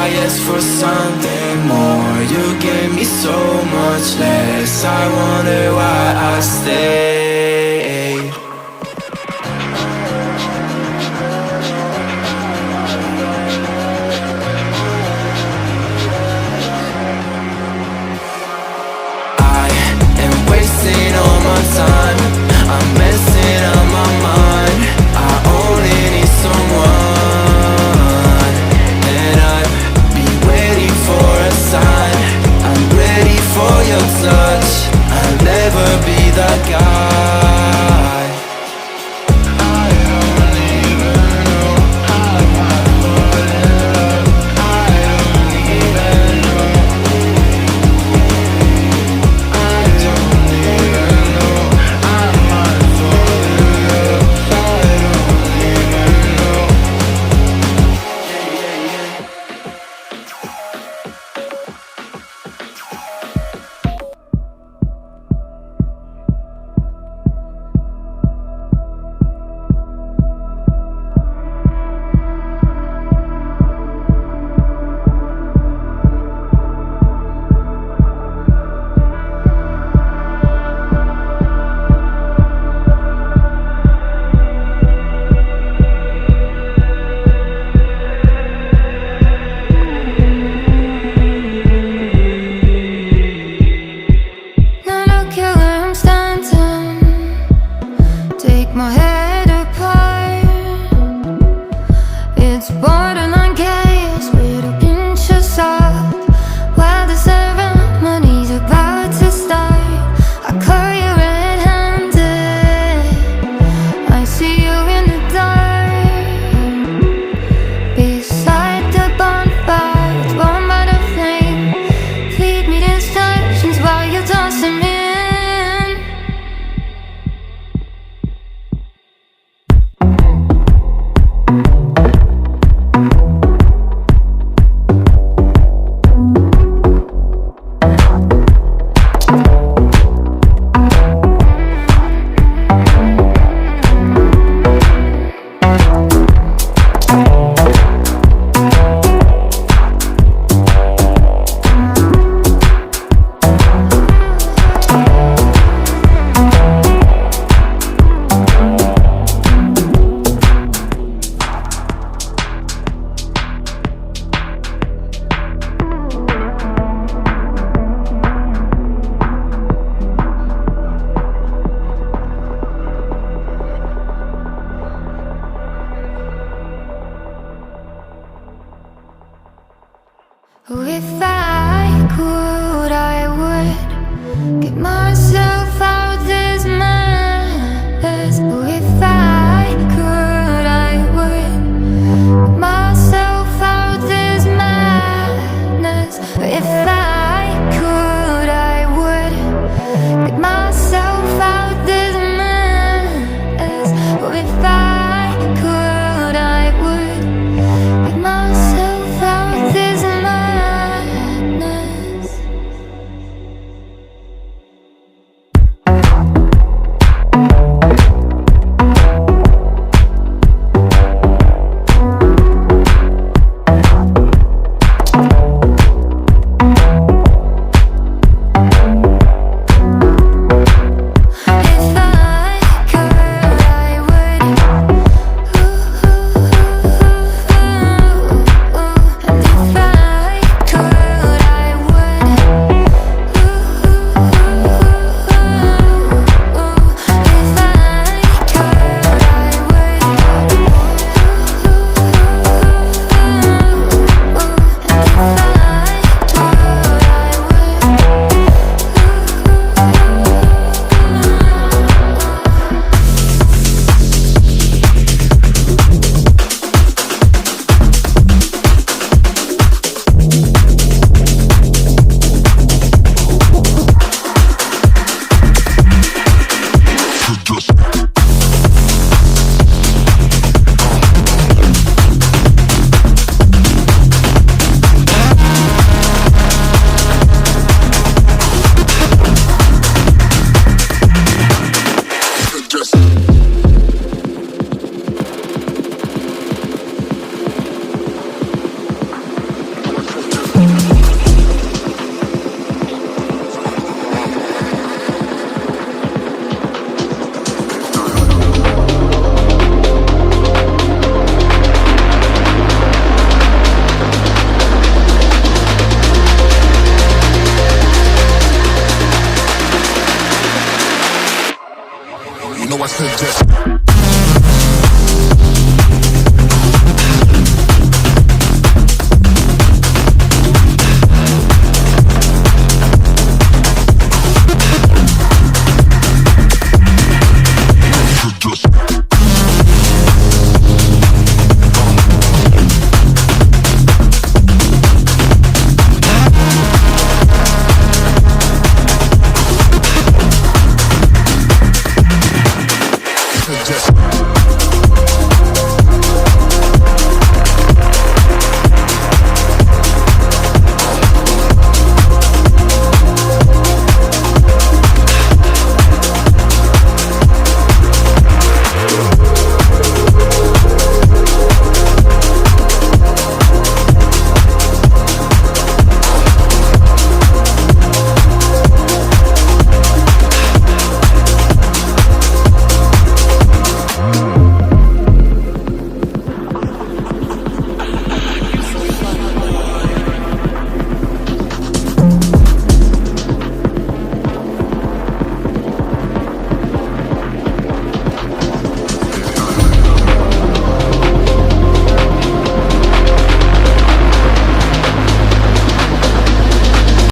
I asked for something more. You gave me so much less. I wonder why I stayed. I am wasting all my time. I'm messing up my mind. I only need someone, and I've been waiting for a sign. I'm ready for your touch. I'll never be that guy. I don't even know how I fall in love. I don't even know. I don't even know. I might fall in love. I don't even know. Now look at where I'm standing. Take my head apart. It's borderline chaos with a pinch of salt. While the ceremony's about to start, I caught you red-handed. I see you in the dark, beside the bonfire, warmed by the flame. Feed me distractions while you're tossing me in. If I could, I would give myself